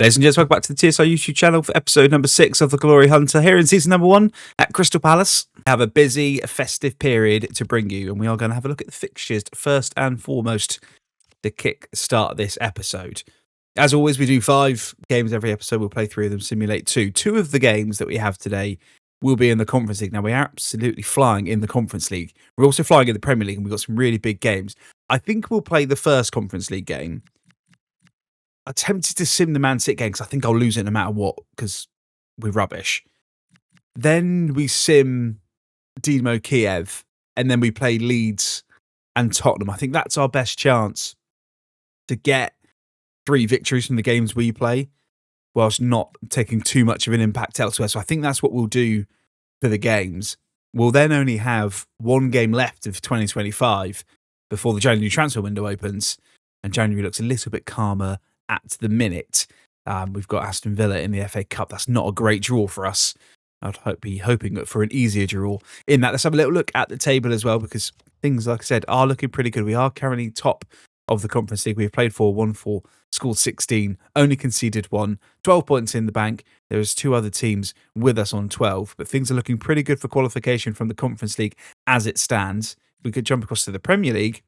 Ladies and gents, welcome back to the TSR YouTube channel for episode number 6 of The Glory Hunter. Here in season number 1 at Crystal Palace. We have a busy, festive period to bring you, and we are going to have a look at the fixtures first and foremost to kick start this episode. As always, we do 5 games every episode. We'll play 3 of them, simulate 2. 2 of the games that we have today will be in the Conference League. Now, we are absolutely flying in the Conference League. We're also flying in the Premier League, and we've got some really big games. I think we'll play the first Conference League game. I'm tempted to sim the Man City game because I think I'll lose it no matter what because we're rubbish. Then we sim Dynamo Kiev, and then we play Leeds and Tottenham. I think that's our best chance to get 3 victories from the games we play whilst not taking too much of an impact elsewhere. So I think that's what we'll do for the games. We'll then only have 1 game left of 2025 before the January transfer window opens, and January looks a little bit calmer at the minute. We've got Aston Villa in the FA Cup. That's not a great draw for us. I'd be hoping for an easier draw in that. Let's have a little look at the table as well, because things, like I said, are looking pretty good. We are currently top of the Conference League. We've played 4, won 4, scored 16, only conceded 1, 12 points in the bank. There's 2 other teams with us on 12, but things are looking pretty good for qualification from the Conference League as it stands. We could jump across to the Premier League.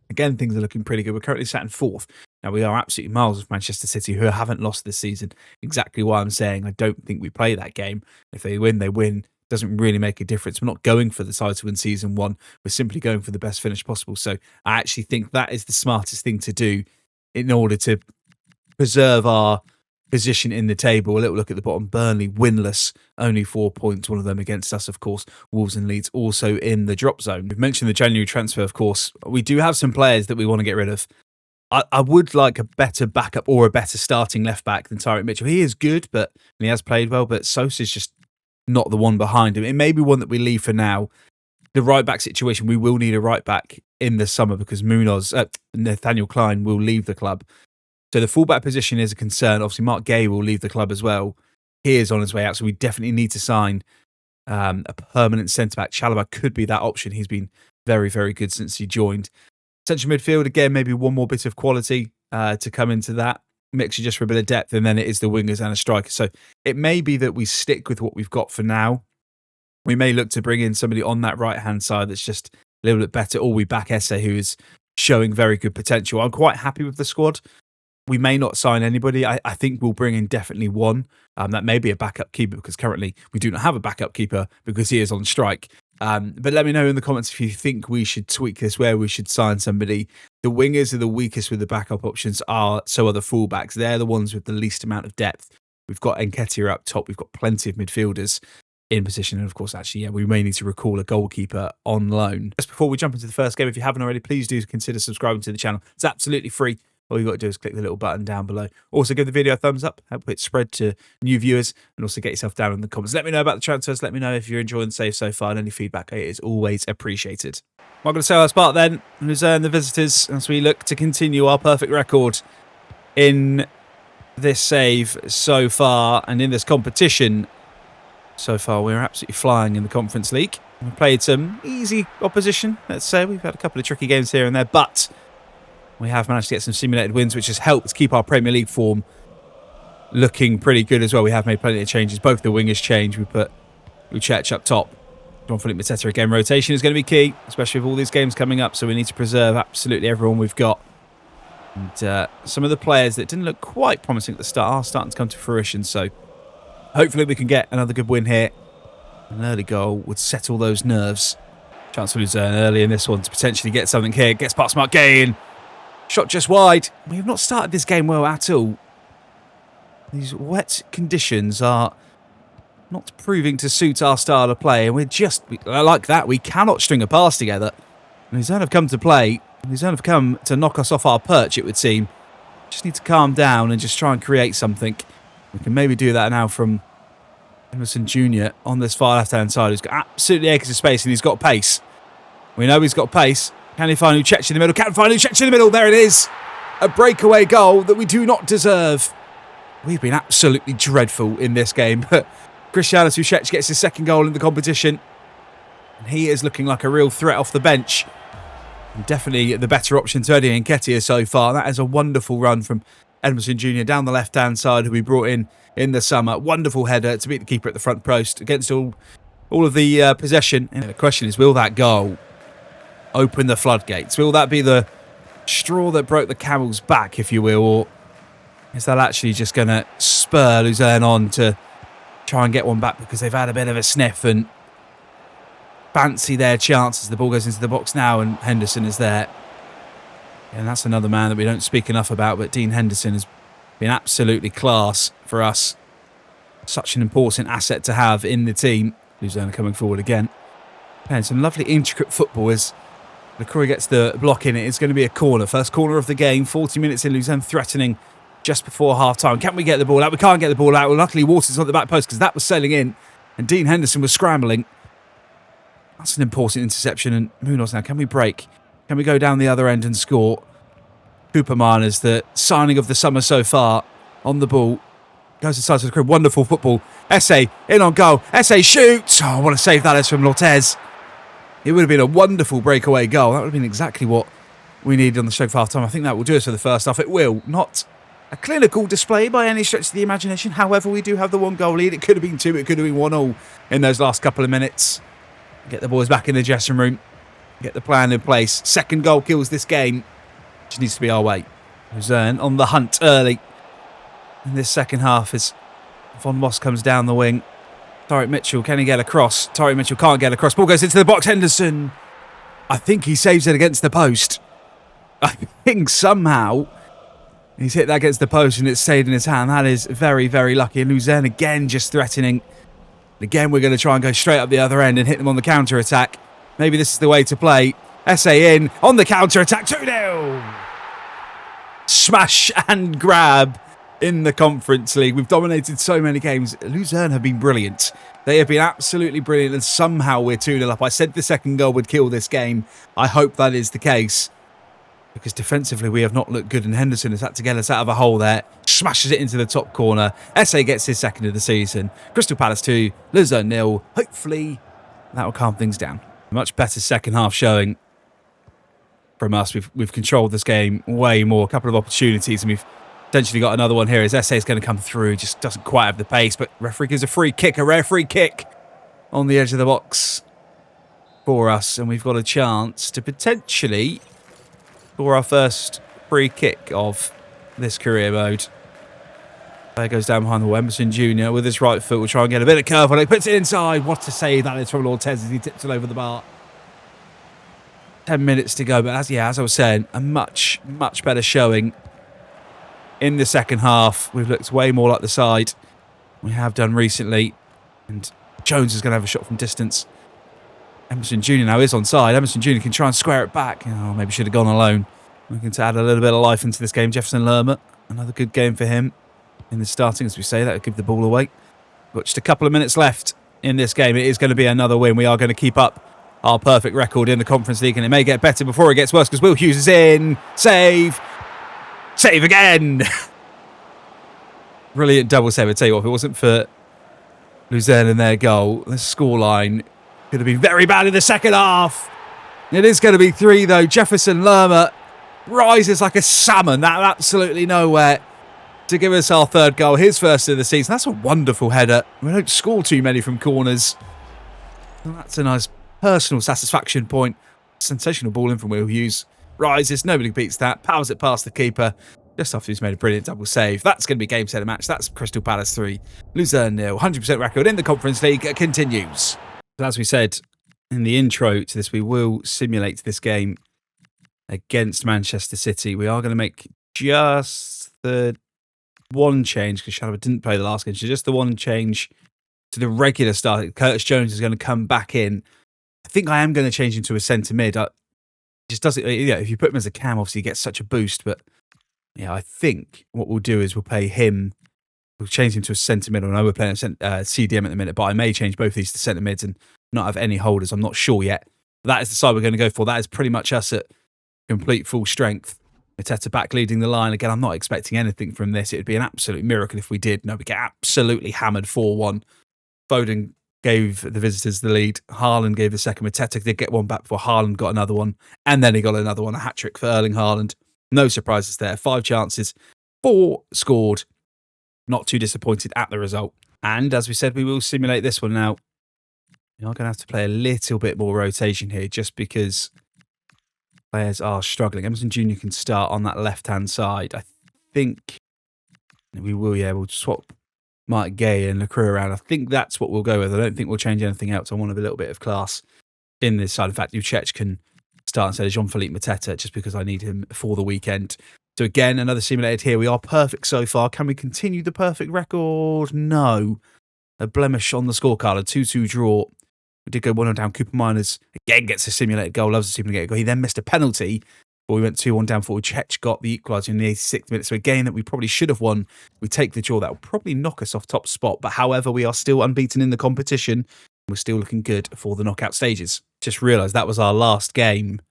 Again, things are looking pretty good. We're currently sat in 4th. Now, we are absolutely miles of Manchester City, who haven't lost this season. Exactly why I'm saying I don't think we play that game. If they win, they win. Doesn't really make a difference. We're not going for the title in season 1. We're simply going for the best finish possible. So I actually think that is the smartest thing to do in order to preserve our position in the table. A little look at the bottom. Burnley, winless, only 4 points, one of them against us, of course. Wolves and Leeds also in the drop zone. We've mentioned the January transfer, of course. We do have some players that we want to get rid of. I would like a better backup or a better starting left-back than Tyrick Mitchell. He is good, and he has played well, but Sosa's just not the one behind him. It may be one that we leave for now. The right-back situation, we will need a right-back in the summer because Nathaniel Klein will leave the club. So the full-back position is a concern. Obviously, Mark Gay will leave the club as well. He is on his way out, so we definitely need to sign a permanent centre-back. Chalobah could be that option. He's been very, very good since he joined. Central midfield, again, maybe one more bit of quality to come into that mixture just for a bit of depth, and then it is the wingers and a striker. So it may be that we stick with what we've got for now. We may look to bring in somebody on that right-hand side that's just a little bit better, or we back Esse, who is showing very good potential. I'm quite happy with the squad. We may not sign anybody. I think we'll bring in definitely one. That may be a backup keeper, because currently we do not have a backup keeper because he is on strike. But let me know in the comments if you think we should tweak this, where we should sign somebody. The wingers are the weakest with the backup options, so are the fullbacks. They're the ones with the least amount of depth. We've got Nketiah up top. We've got plenty of midfielders in position. And of course, actually, we may need to recall a goalkeeper on loan. Just before we jump into the first game, if you haven't already, please do consider subscribing to the channel. It's absolutely free. All you've got to do is click the little button down below. Also, give the video a thumbs up, help it spread to new viewers, and also get yourself down in the comments. Let me know about the transfers. Let me know if you're enjoying the save so far, and any feedback. It is always appreciated. I'm going to say our part then, and return the visitors as we look to continue our perfect record in this save so far, and in this competition so far. We're absolutely flying in the Conference League. We've played some easy opposition, let's say. We've had a couple of tricky games here and there, but we have managed to get some simulated wins, which has helped keep our Premier League form looking pretty good as well. We have made plenty of changes. Both the wingers change. We put Lucic up top. Jean-Philippe Mateta again. Rotation is going to be key, especially with all these games coming up. So we need to preserve absolutely everyone we've got. And some of the players that didn't look quite promising at the start are starting to come to fruition. So hopefully we can get another good win here. An early goal would settle those nerves. Chance for Luzerne early in this one to potentially get something here. Gets past Mark Gay in. Shot just wide. We have not started this game well at all. These wet conditions are not proving to suit our style of play, and like that, we cannot string a pass together. And Luzerne have come to play. Luzerne have come to knock us off our perch, it would seem. Just need to calm down and just try and create something. We can maybe do that now from Emerson Jr. on this far left-hand side, who's got absolutely acres of space, and he's got pace. We know he's got pace. Can he find Lucic in the middle? Can find Lucic in the middle. There it is. A breakaway goal that we do not deserve. We've been absolutely dreadful in this game. But Cristiano Lucic gets his 2nd goal in the competition. And he is looking like a real threat off the bench. And definitely the better option to Eddie Nketiah so far. That is a wonderful run from Edmondson Jr. down the left-hand side, who we brought in the summer. Wonderful header to beat the keeper at the front post against all of the possession. And the question is, will that goal open the floodgates? Will that be the straw that broke the camel's back, if you will, or is that actually just going to spur Luzerne on to try and get one back because they've had a bit of a sniff and fancy their chances? The ball goes into the box now and Henderson is there. And that's another man that we don't speak enough about, but Dean Henderson has been absolutely class for us. Such an important asset to have in the team. Luzerne coming forward again. And some lovely intricate football as LaCroix gets the block in. It's going to be a corner. First corner of the game. 40 minutes in. Luzerne threatening just before half-time. Can we get the ball out? We can't get the ball out. Well, luckily, Waters on the back post because that was sailing in. And Dean Henderson was scrambling. That's an important interception. And Munoz now, can we break? Can we go down the other end and score? Cooperman is the signing of the summer so far on the ball. Goes inside to the crib. Wonderful football. Esse in on goal. Esse shoots. Oh, what a save that is from Lortez. It would have been a wonderful breakaway goal. That would have been exactly what we needed on the show for half-time. I think that will do us for the first half. It will. Not a clinical display by any stretch of the imagination. However, we do have the 1-goal lead. It could have been 2. It could have been 1-1 in those last couple of minutes. Get the boys back in the dressing room. Get the plan in place. Second goal kills this game. Just needs to be our way. Luzerne on the hunt early in this second half as Von Moss comes down the wing. Tariq Mitchell, can he get across? Tariq Mitchell can't get across. Ball goes into the box. Henderson. I think he saves it against the post. I think somehow he's hit that against the post and it's stayed in his hand. That is very, very lucky. And Luzerne again just threatening. Again, we're going to try and go straight up the other end and hit them on the counter-attack. Maybe this is the way to play. Esse in on the counter-attack. 2-0. Smash and grab in the Conference League. We've dominated so many games. Luzerne have been brilliant. They have been absolutely brilliant, and somehow we're 2-0 up. I said the second goal would kill this game. I hope that is the case, because defensively we have not looked good, and Henderson has had to get us out of a hole there. Smashes it into the top corner. Esse gets his second of the season. Crystal Palace 2, Luzerne 0. Hopefully that will calm things down. Much better second half showing from us. We've controlled this game way more. A couple of opportunities, and we've potentially got another one here as Esse is going to come through. Just doesn't quite have the pace, but referee gives a free kick, a rare free kick on the edge of the box for us, and we've got a chance to potentially score our first free kick of this career mode. There goes down behind the wall. Emerson Jr. with his right foot will try and get a bit of curve on it. Puts it inside. What a save that is from Lortez as he tips it over the bar. 10 minutes to go, but as I was saying, a much, much better showing in the second half. We've looked way more like the side we have done recently, and Jones is going to have a shot from distance. Emerson Jr. now is onside. Emerson Jr. can try and square it back. Oh, maybe should have gone alone. Looking to add a little bit of life into this game. Jefferson Lerma, another good game for him in the starting, as we say. That would give the ball away. But just a couple of minutes left in this game. It is going to be another win. We are going to keep up our perfect record in the Conference League, and it may get better before it gets worse, because Will Hughes is in. Save. Save again. Brilliant double save. I tell you what, if it wasn't for Luzerne and their goal, the scoreline could have been very bad in the second half. It is going to be 3, though. Jefferson Lerma rises like a salmon out of absolutely nowhere to give us our third goal, his first of the season. That's a wonderful header. We don't score too many from corners. Well, that's a nice personal satisfaction point. Sensational ball in from Will Hughes. Rises, nobody beats that. Powers it past the keeper just after he's made a brilliant double save. That's going to be game, set, and match. That's Crystal Palace 3, Luzerne 0. 100% record in the Conference League continues. As we said in the intro to this, we will simulate this game against Manchester City. We are going to make just the one change, because Shalaba didn't play the last game, so just the one change to the regular start. Curtis Jones is going to come back in. I think I am going to change him to a centre mid. Just does it, if you put him as a cam, obviously he gets such a boost, but yeah, I think what we'll do is we'll change him to a centre mid. I know we're playing CDM at the minute, but I may change both these to centre mids and not have any holders. I'm not sure yet. But that is the side we're going to go for. That is pretty much us at complete full strength. Mateta back leading the line. Again, I'm not expecting anything from this. It would be an absolute miracle if we did. No, we get absolutely hammered 4-1. Foden gave the visitors the lead. Haaland gave the second. Mateta did get one back before Haaland got another one. And then he got another one, a hat-trick for Erling Haaland. No surprises there. 5 chances 4 scored. Not too disappointed at the result. And as we said, we will simulate this one now. We are going to have to play a little bit more rotation here just because players are struggling. Emerson Jr. can start on that left-hand side. I think we will be able to swap Mike Gay and LaCrue around. I think that's what we'll go with. I don't think we'll change anything else. I want a little bit of class in this side. In fact, Uchech can start instead of Jean-Philippe Mateta just because I need him for the weekend. So again, another simulated here. We are perfect so far. Can we continue the perfect record? No. A blemish on the scorecard, a 2-2 draw. We did go 1-0 down. Cooper Miners again gets a simulated goal, loves a simulated goal. He then missed a penalty, but we went 2-1 down for Uchech, got the equaliser in the 86th minute. So a game that we probably should have won. We take the draw. That will probably knock us off top spot. But however, we are still unbeaten in the competition. We're still looking good for the knockout stages. Just realised that was our last game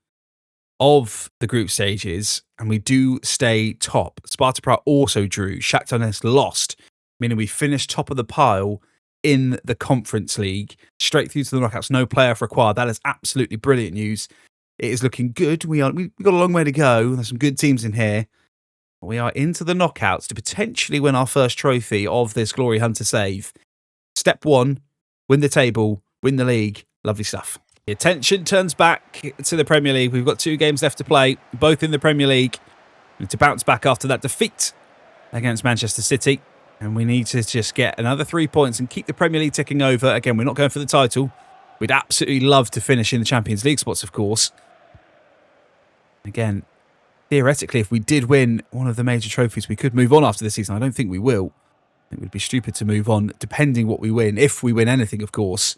of the group stages, and we do stay top. Sparta Prague also drew. Shakhtar Donetsk lost, meaning we finished top of the pile in the Conference League, straight through to the knockouts. No playoff required. That is absolutely brilliant news. It is looking good. We've got a long way to go. There's some good teams in here. We are into the knockouts to potentially win our first trophy of this Glory Hunter save. Step 1, win the table, win the league. Lovely stuff. The attention turns back to the Premier League. We've got 2 games left to play, both in the Premier League. We need to bounce back after that defeat against Manchester City. And we need to just get another 3 points and keep the Premier League ticking over. Again, we're not going for the title. We'd absolutely love to finish in the Champions League spots, of course. Again, theoretically, if we did win one of the major trophies, we could move on after this season. I don't think we will. It would be stupid to move on, depending what we win. If we win anything, of course.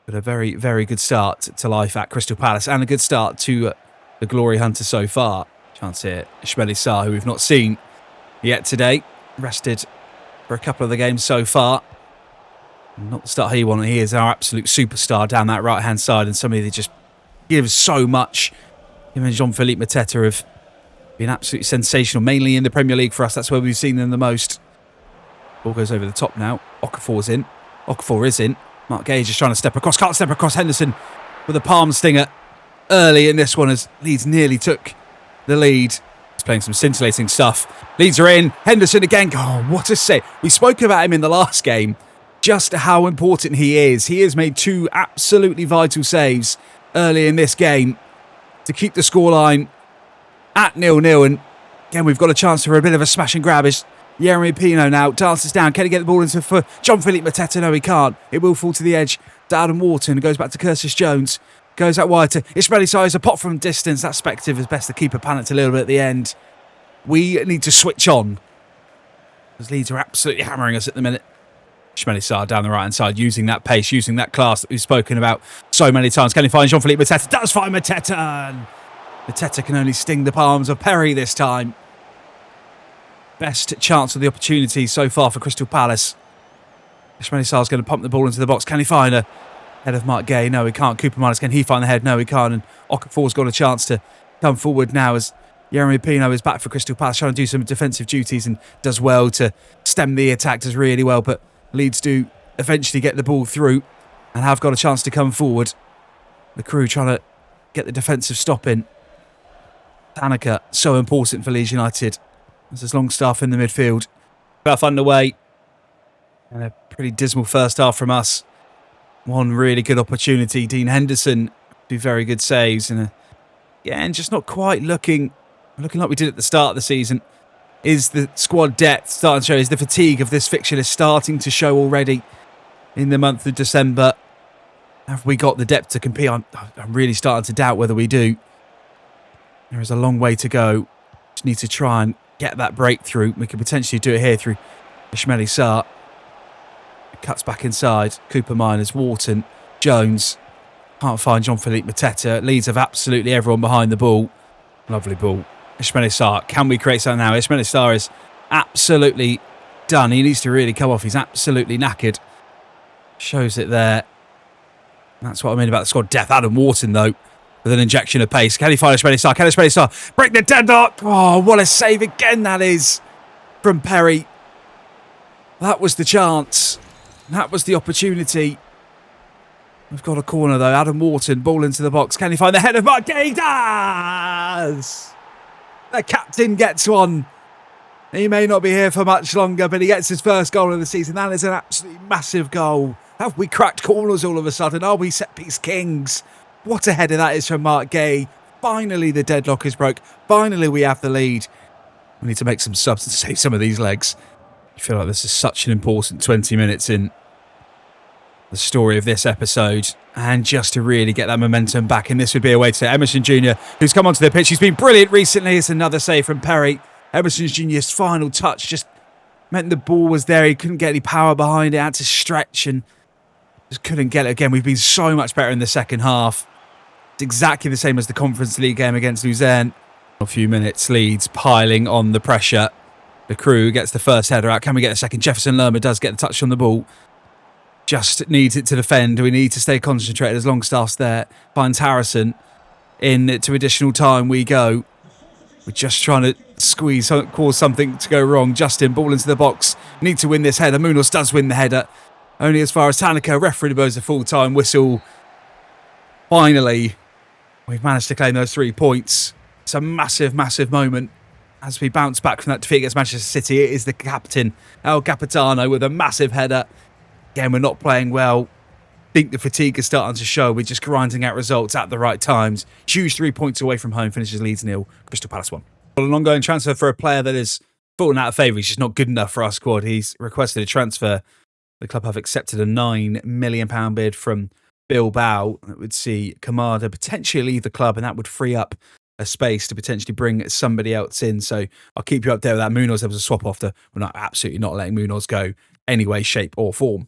But a very, very good start to life at Crystal Palace. And a good start to the Glory Hunter so far. Chance here, Ismaila Sarr, who we've not seen yet today. Rested for a couple of the games so far. Not the start he wanted. He is our absolute superstar down that right-hand side, and somebody that just gives so much. Him and Jean-Philippe Mateta have been absolutely sensational, mainly in the Premier League for us. That's where we've seen them the most. Ball goes over the top now. Okafor's in. Okafor is in. Mark Gage is trying to step across. Can't step across. Henderson with a palm stinger early in this one as Leeds nearly took the lead. He's playing some scintillating stuff. Leeds are in. Henderson again. Oh, what a save. We spoke about him in the last game. Just how important he is. He has made 2 absolutely vital saves early in this game to keep the scoreline at 0-0. And again, we've got a chance for a bit of a smash and grab. Is Jeremy Pino now dances down. Can he get the ball into for Jean-Philippe Mateta? No, he can't. It will fall to the edge. To Adam Wharton. Goes back to Curtis Jones. Goes out wide to Ismaila Sarr. A pop from distance. That Spective is best to keep a panicked a little bit at the end. We need to switch on, because Leeds are absolutely hammering us at the minute. Ismaila Sarr down the right-hand side, using that pace, using that class that we've spoken about so many times. Can he find Jean-Philippe Mateta? Does find Mateta! And Mateta can only sting the palms of Perry this time. Best chance of the opportunity so far for Crystal Palace. Ismaila Sarr's going to pump the ball into the box. Can he find her? Head of Mark Gay. No, he can't. Cooper Miners, can he find the head? No, he can't. And Okafor's got a chance to come forward now as Jeremy Pino is back for Crystal Palace, trying to do some defensive duties and does well to stem the attack, does really well. But Leeds do eventually get the ball through and have got a chance to come forward. The crew trying to get the defensive stop in. Tanaka, so important for Leeds United. There's Longstaff in the midfield. Half underway. And a pretty dismal first half from us. One really good opportunity. Dean Henderson do very good saves. And again, just not quite looking like we did at the start of the season. Is the squad depth starting to show? Is the fatigue of this fixture is starting to show already in the month of December? Have we got the depth to compete? I'm really starting to doubt whether we do. There is a long way to go. Just need to try and get that breakthrough. We could potentially do it here through Ismaila Sarr. Cuts back inside. Cooper Miners, Wharton, Jones. Can't find Jean-Philippe Mateta. Leeds have absolutely everyone behind the ball. Lovely ball. Ismaila Sarr. Can we create something now? Ismaila Sarr is absolutely done. He needs to really come off. He's absolutely knackered. Shows it there. That's what I mean about the squad depth. Adam Wharton, though, with an injection of pace. Can he find Ismaila Sarr? Can Ismaila Sarr break the deadlock? Oh, what a save again that is from Perry. That was the chance. That was the opportunity. We've got a corner, though. Adam Wharton, ball into the box. Can he find the head of Mark Gay? He does! The captain gets one. He may not be here for much longer, but he gets his first goal of the season. That is an absolutely massive goal. Have we cracked corners all of a sudden? Are we set-piece kings? What a header that is from Mark Gay. Finally, the deadlock is broke. Finally, we have the lead. We need to make some subs and save some of these legs. I feel like this is such an important 20 minutes in the story of this episode. And just to really get that momentum back, and this would be a way to Emerson Jr., who's come onto the pitch. He's been brilliant recently. It's another save from Perry. Emerson Jr.'s final touch just meant the ball was there. He couldn't get any power behind it. Had to stretch and just couldn't get it again. We've been so much better in the second half. It's exactly the same as the Conference League game against Luzern. A few minutes, Leeds piling on the pressure. The Crew gets the first header out. Can we get a second? Jefferson Lerma does get the touch on the ball. Just needs it to defend. We need to stay concentrated as Longstaff's there. Finds Harrison. Into additional time we go. We're just trying to cause something to go wrong. Justin, ball into the box. Need to win this header. Munoz does win the header. Only as far as Tanaka. Referee blows a full-time whistle. Finally, we've managed to claim those 3 points. It's a massive, massive moment as we bounce back from that defeat against Manchester City. It is the captain, El Capitano, with a massive header. Again, we're not playing well. I think the fatigue is starting to show. We're just grinding out results at the right times. Huge 3 points away from home. Finishes Leeds 0, Crystal Palace 1. An ongoing transfer for a player that is fallen out of favour. He's just not good enough for our squad. He's requested a transfer. The club have accepted a £9 million bid from Bilbao. That would see Kamada potentially leave the club, and that would free up a space to potentially bring somebody else in. So I'll keep you up there with that. Munoz, there was a swap off. We're not absolutely not letting Munoz go any way, shape or form.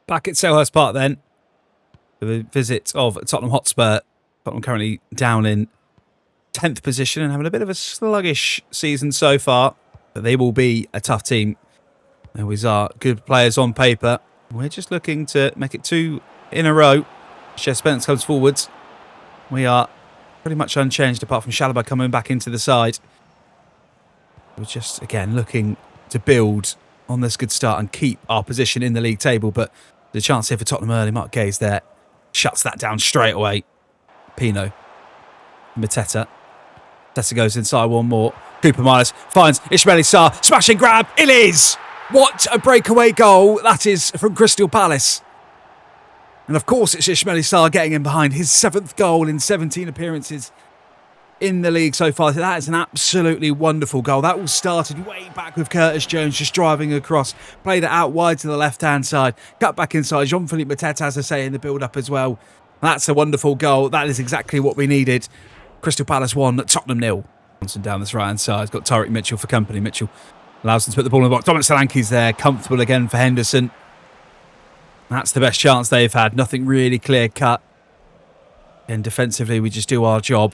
Back at Selhurst Park then, for the visit of Tottenham Hotspur. Tottenham currently down in 10th position and having a bit of a sluggish season so far. But they will be a tough team. They always are good players on paper. We're just looking to make it 2 in a row. Chef Spence comes forwards. We are pretty much unchanged apart from Chalobah coming back into the side. We're just, again, looking to build on this good start and keep our position in the league table. But the chance here for Tottenham early. Mark Gay's there. Shuts that down straight away. Pino. Mateta. Mateta goes inside one more. Cooper Miles finds Ismail Sarr. Smashing grab. It is! What a breakaway goal. That is from Crystal Palace. And of course it's Ismail Sarr getting in behind. His 7th goal in 17 appearances in the league so far. That is an absolutely wonderful goal. That all started way back with Curtis Jones just driving across. Played it out wide to the left-hand side. Cut back inside. Jean-Philippe Mateta, as I say, in the build-up as well. That's a wonderful goal. That is exactly what we needed. Crystal Palace 1, Tottenham 0. Johnson down this right-hand side. He's got Tariq Mitchell for company. Mitchell allows him to put the ball in the box. Dominic Solanke's there. Comfortable again for Henderson. That's the best chance they've had. Nothing really clear-cut. And defensively, we just do our job.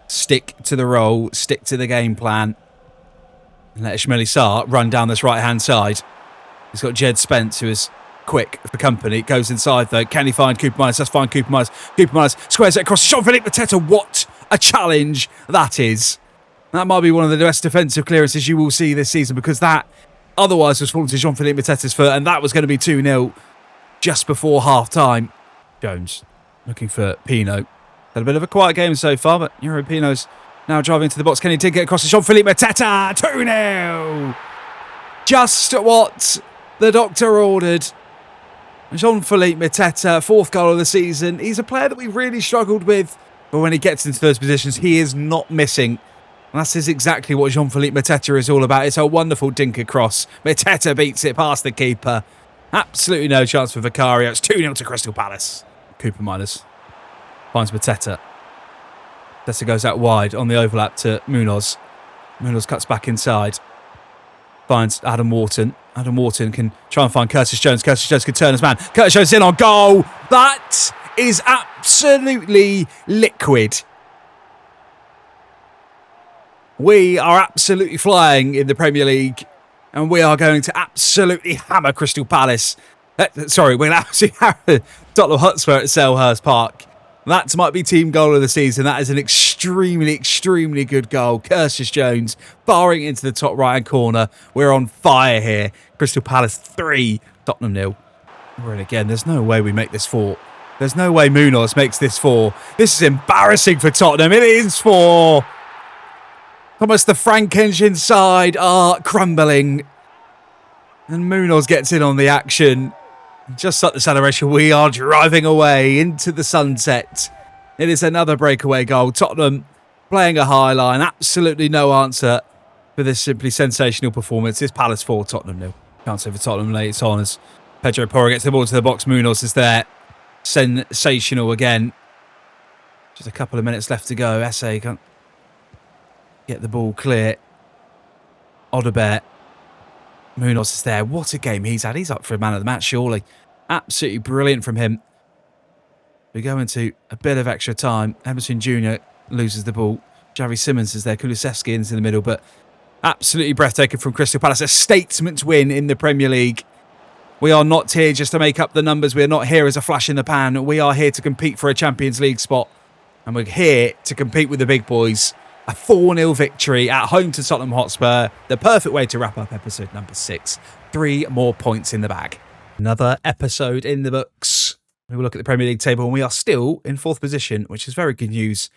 Stick to the role. Stick to the game plan. And let Ismail Sarr run down this right-hand side. He's got Jed Spence, who is quick for company. Goes inside, though. Can he find Cooper Miles? Let's find Cooper Miles. Cooper Miles squares it across. Jean-Philippe Mateta. What a challenge that is. That might be one of the best defensive clearances you will see this season, because that otherwise was falling to Jean-Philippe Mateta's foot, and that was going to be 2-0 just before half-time. Jones looking for Pino. Had a bit of a quiet game so far, but Euro Pino's now driving into the box. Can he take it across to Jean-Philippe Mateta? 2-0! Just what the doctor ordered. Jean-Philippe Mateta, 4th goal of the season. He's a player that we really struggled with, but when he gets into those positions, he is not missing. And that is exactly what Jean-Philippe Mateta is all about. It's a wonderful dink across. Mateta beats it past the keeper. Absolutely no chance for Vicario. It's 2-0 to Crystal Palace. Cooper Miners finds Mateta. Mateta goes out wide on the overlap to Munoz. Munoz cuts back inside. Finds Adam Wharton. Adam Wharton can try and find Curtis Jones. Curtis Jones can turn his man. Curtis Jones in on goal. That is absolutely liquid. We are absolutely flying in the Premier League, and we are going to absolutely hammer Crystal Palace. We're going to absolutely hammer Tottenham Hotspur at Selhurst Park. That might be team goal of the season. That is an extremely, extremely good goal. Curtis Jones firing into the top right-hand corner. We're on fire here. Crystal Palace 3, Tottenham 0. And again, there's no way we make this 4. There's no way Munoz makes this 4. This is embarrassing for Tottenham. It is 4. Thomas the Frank engine side are crumbling. And Munoz gets in on the action. Just like the celebration, we are driving away into the sunset. It is another breakaway goal. Tottenham playing a high line. Absolutely no answer for this simply sensational performance. It's Palace 4, Tottenham 0. Can't say for Tottenham late. It's on as Pedro Porro gets the ball to the box. Munoz is there. Sensational again. Just a couple of minutes left to go. Esse can't get the ball clear. Odobert. Munoz is there. What a game he's had. He's up for a man of the match, surely. Absolutely brilliant from him. We go into a bit of extra time. Emerson Jr. loses the ball. Javi Simmons is there. Kulusevski into the middle, but absolutely breathtaking from Crystal Palace. A statement win in the Premier League. We are not here just to make up the numbers. We are not here as a flash in the pan. We are here to compete for a Champions League spot. And we're here to compete with the big boys. A 4-0 victory at home to Tottenham Hotspur. The perfect way to wrap up episode number 6. 3 more points in the bag. Another episode in the books. We will look at the Premier League table and we are still in 4th position, which is very good news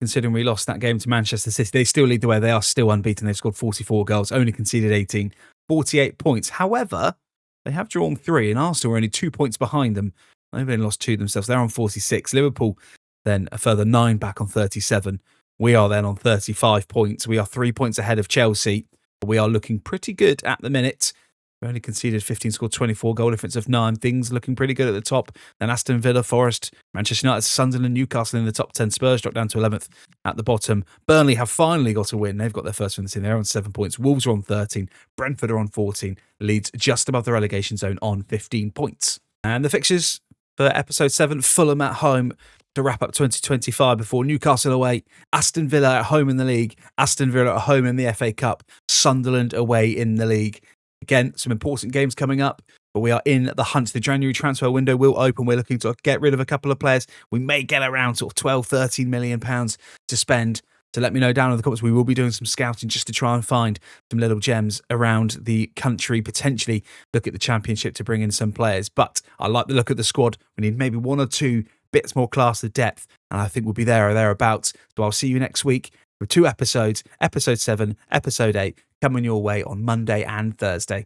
considering we lost that game to Manchester City. They still lead the way. They are still unbeaten. They've scored 44 goals, only conceded 18, 48 points. However, they have drawn 3 and Arsenal are only 2 points behind them. They've only lost 2 themselves. They're on 46. Liverpool then a further 9 back on 37. We are then on 35 points. We are 3 points ahead of Chelsea. We are looking pretty good at the minute. We only conceded 15, scored 24, goal difference of 9. Things looking pretty good at the top. Then Aston Villa, Forest, Manchester United, Sunderland, Newcastle in the top 10. Spurs dropped down to 11th at the bottom. Burnley have finally got a win. They've got their first win this season. They're on 7 points. Wolves are on 13. Brentford are on 14. Leeds just above the relegation zone on 15 points. And the fixtures for episode 7, Fulham at home to wrap up 2025 before Newcastle away, Aston Villa at home in the league, Aston Villa at home in the FA Cup, Sunderland away in the league. Again, some important games coming up, but we are in the hunt. The January transfer window will open. We're looking to get rid of a couple of players. We may get around sort of 12, 13 million pounds to spend. So let me know down in the comments. We will be doing some scouting just to try and find some little gems around the country, potentially look at the Championship to bring in some players. But I like the look of the squad. We need maybe 1 or 2 bits more class of depth, and I think we'll be there or thereabouts. So I'll see you next week with 2 episodes, episode 7, episode 8, coming your way on Monday and Thursday.